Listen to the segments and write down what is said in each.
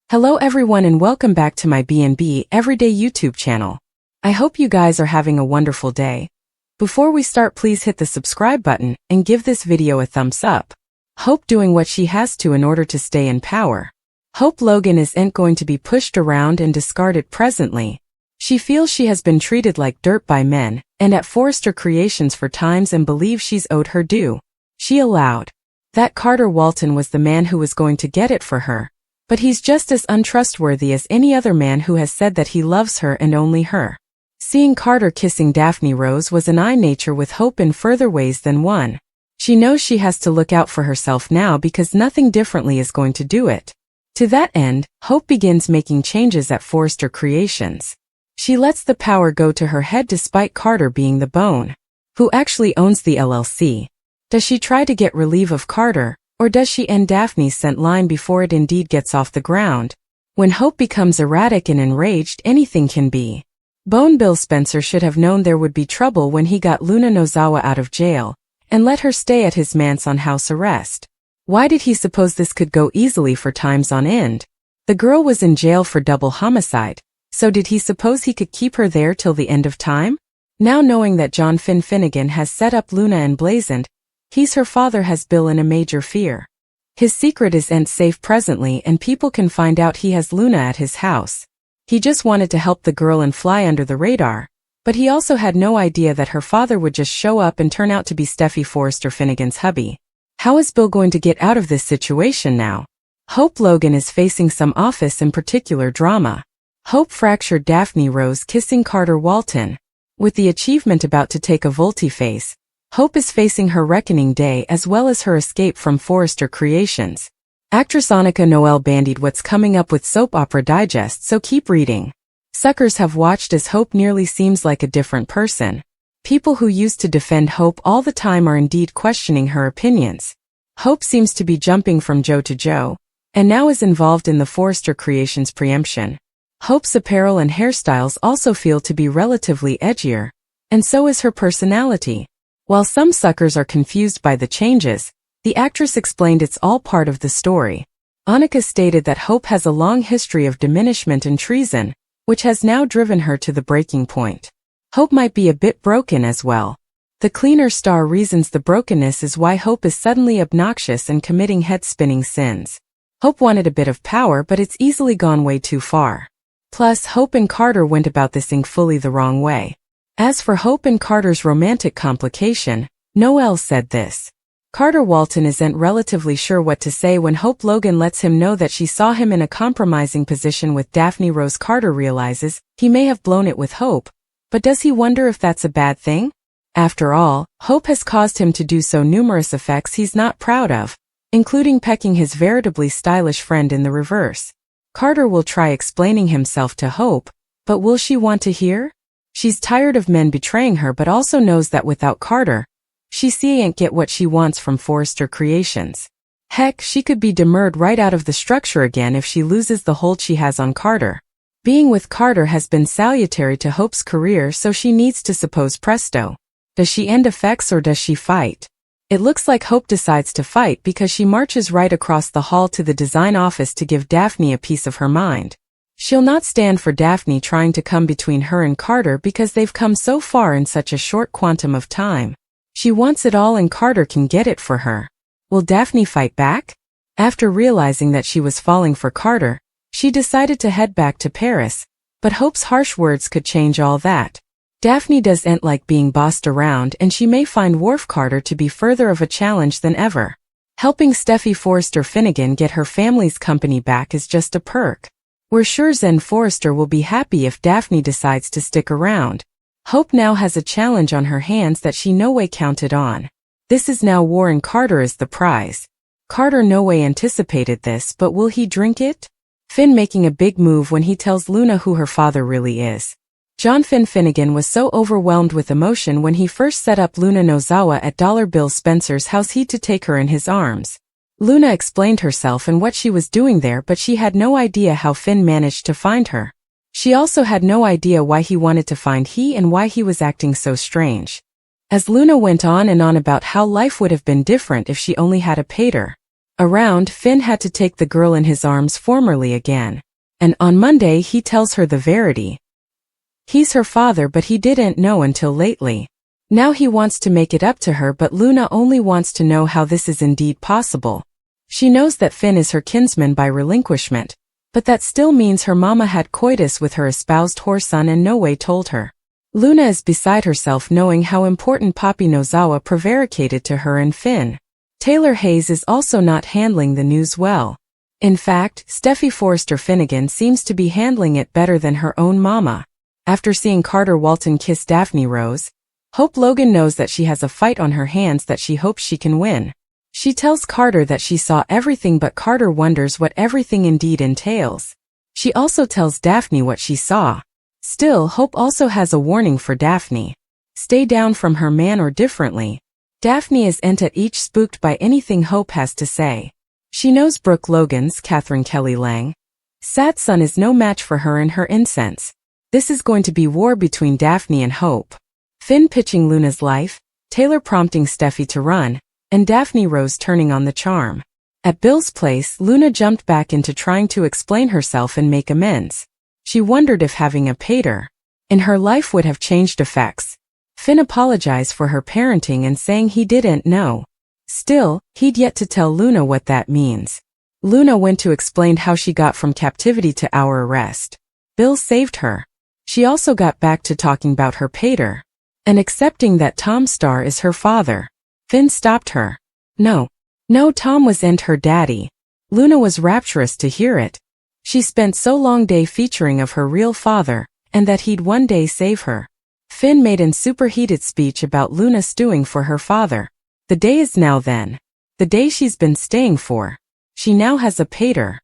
Hello everyone and welcome back to my B&B Everyday YouTube channel. I hope you guys are having a wonderful day. Before we start, please hit the subscribe button and give this video a thumbs up. Hope doing what she has to in order to stay in power. Hope Logan isn't going to be pushed around and discarded presently. She feels she has been treated like dirt by men and at Forrester Creations for times and believes she's owed her due. She allowed that Carter Walton was the man who was going to get it for her. But he's just as untrustworthy as any other man who has said that he loves her and only her. Seeing Carter kissing Daphne Rose was an eye nature with Hope in further ways than one. She knows she has to look out for herself now because nothing differently is going to do it. To that end, Hope begins making changes at Forrester Creations. She lets the power go to her head despite Carter being the bone who actually owns the LLC. Does she try to get relief of Carter? Or does she end Daphne's scent line before it indeed gets off the ground? When Hope becomes erratic and enraged, anything can be. Bone Bill Spencer should have known there would be trouble when he got Luna Nozawa out of jail and let her stay at his manse on house arrest. Why did he suppose this could go easily for times on end? The girl was in jail for double homicide, so did he suppose he could keep her there till the end of time? Now knowing that John Finnegan has set up Luna emblazoned, he's her father, has Bill in a major fear. His secret isn't safe presently and people can find out he has Luna at his house. He just wanted to help the girl and fly under the radar, but he also had no idea that her father would just show up and turn out to be Steffi Forrester Finnegan's hubby. How is Bill going to get out of this situation now? Hope Logan is facing some office in particular drama. Hope fractured Daphne Rose kissing Carter Walton. With the achievement about to take a volte-face, Hope is facing her reckoning day as well as her escape from Forrester Creations. Actress Annika Noel bandied what's coming up with Soap Opera Digest, so keep reading. Suckers have watched as Hope nearly seems like a different person. People who used to defend Hope all the time are indeed questioning her opinions. Hope seems to be jumping from Joe to Joe, and now is involved in the Forrester Creations preemption. Hope's apparel and hairstyles also feel to be relatively edgier, and so is her personality. While some suckers are confused by the changes, the actress explained it's all part of the story. Annika stated that Hope has a long history of diminishment and treason, which has now driven her to the breaking point. Hope might be a bit broken as well. The cleaner star reasons the brokenness is why Hope is suddenly obnoxious and committing head-spinning sins. Hope wanted a bit of power, but it's easily gone way too far. Plus, Hope and Carter went about this thing fully the wrong way. As for Hope and Carter's romantic complication, Noel said this. Carter Walton isn't relatively sure what to say when Hope Logan lets him know that she saw him in a compromising position with Daphne Rose. Carter realizes he may have blown it with Hope, but does he wonder if that's a bad thing? After all, Hope has caused him to do so numerous effects he's not proud of, including pecking his veritably stylish friend in the reverse. Carter will try explaining himself to Hope, but will she want to hear? She's tired of men betraying her but also knows that without Carter, she can't get what she wants from Forrester Creations. Heck, she could be demurred right out of the structure again if she loses the hold she has on Carter. Being with Carter has been salutary to Hope's career, so she needs to suppose presto. Does she end effects or does she fight? It looks like Hope decides to fight because she marches right across the hall to the design office to give Daphne a piece of her mind. She'll not stand for Daphne trying to come between her and Carter because they've come so far in such a short quantum of time. She wants it all and Carter can get it for her. Will Daphne fight back? After realizing that she was falling for Carter, she decided to head back to Paris, but Hope's harsh words could change all that. Daphne doesn't like being bossed around and she may find Wharf Carter to be further of a challenge than ever. Helping Steffi Forrester Finnegan get her family's company back is just a perk. We're sure Zen Forrester will be happy if Daphne decides to stick around. Hope now has a challenge on her hands that she no way counted on. This is now war and Carter is the prize. Carter no way anticipated this, but will he drink it? Finn making a big move when he tells Luna who her father really is. John Finnegan was so overwhelmed with emotion when he first set up Luna Nozawa at Bill Spencer's house he to take her in his arms. Luna explained herself and what she was doing there, but she had no idea how Finn managed to find her. She also had no idea why he wanted to find he and why he was acting so strange. As Luna went on and on about how life would have been different if she only had a pater, Around, Finn had to take the girl in his arms formally again. And on Monday he tells her the verity. He's her father, but he didn't know until lately. Now he wants to make it up to her, but Luna only wants to know how this is indeed possible. She knows that Finn is her kinsman by relinquishment, but that still means her mama had coitus with her espoused whoreson and no way told her. Luna is beside herself knowing how important Papi Nozawa prevaricated to her and Finn. Taylor Hayes is also not handling the news well. In fact, Steffi Forrester Finnegan seems to be handling it better than her own mama. After seeing Carter Walton kiss Daphne Rose, Hope Logan knows that she has a fight on her hands that she hopes she can win. She tells Carter that she saw everything, but Carter wonders what everything indeed entails. She also tells Daphne what she saw. Still, Hope also has a warning for Daphne. Stay down from her man or differently. Daphne is at each spooked by anything Hope has to say. She knows Brooke Logan's, Catherine Kelly Lang, sad son is no match for her and her incense. This is going to be war between Daphne and Hope. Finn pitching Luna's life, Taylor prompting Steffi to run, and Daphne Rose turning on the charm. At Bill's place, Luna jumped back into trying to explain herself and make amends. She wondered if having a pater in her life would have changed effects. Finn apologized for her parenting and saying he didn't know. Still, he'd yet to tell Luna what that means. Luna went to explain how she got from captivity to our arrest. Bill saved her. She also got back to talking about her pater and accepting that Tom Starr is her father. Finn stopped her. No, Tom wasn't her daddy. Luna was rapturous to hear it. She spent so long day featuring of her real father, and that he'd one day save her. Finn made an superheated speech about Luna stewing for her father. The day is now then. The day she's been staying for. She now has a pater.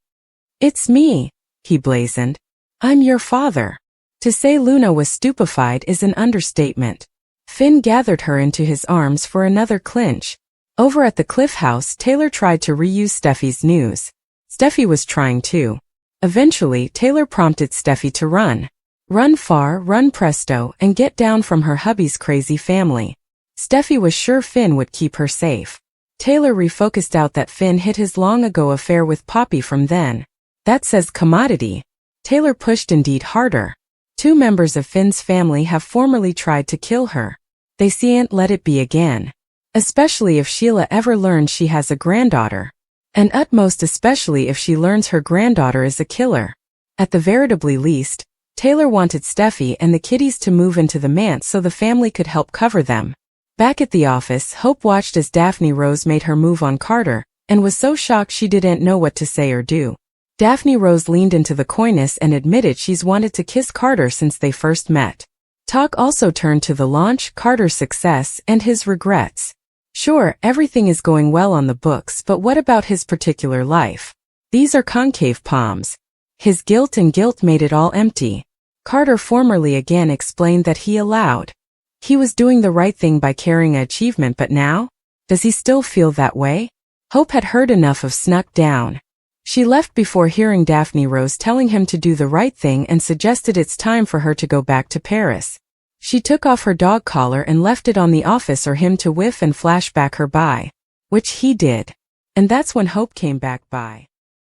It's me, he blazoned. I'm your father. To say Luna was stupefied is an understatement. Finn gathered her into his arms for another clinch. Over at the Cliff House, Taylor tried to reuse Steffi's news. Steffi was trying too. Eventually, Taylor prompted Steffi to run. Run far, run presto, and get down from her hubby's crazy family. Steffi was sure Finn would keep her safe. Taylor refocused out that Finn hid his long-ago affair with Poppy from then. That says commodity. Taylor pushed indeed harder. 2 members of Finn's family have formerly tried to kill her. They can't let it be again. Especially if Sheila ever learns she has a granddaughter. And utmost especially if she learns her granddaughter is a killer. At the veritably least, Taylor wanted Steffi and the kiddies to move into the manse so the family could help cover them. Back at the office, Hope watched as Daphne Rose made her move on Carter, and was so shocked she didn't know what to say or do. Daphne Rose leaned into the coyness and admitted she's wanted to kiss Carter since they first met. Talk also turned to the launch, Carter's success, and his regrets. Sure, everything is going well on the books, but what about his particular life? These are concave palms. His guilt made it all empty. Carter formerly again explained that he was doing the right thing by carrying an achievement, but now? Does he still feel that way? Hope had heard enough of snuck down. She left before hearing Daphne Rose telling him to do the right thing and suggested it's time for her to go back to Paris. She took off her dog collar and left it on the office or him to whiff and flash back her by. Which he did. And that's when Hope came back by.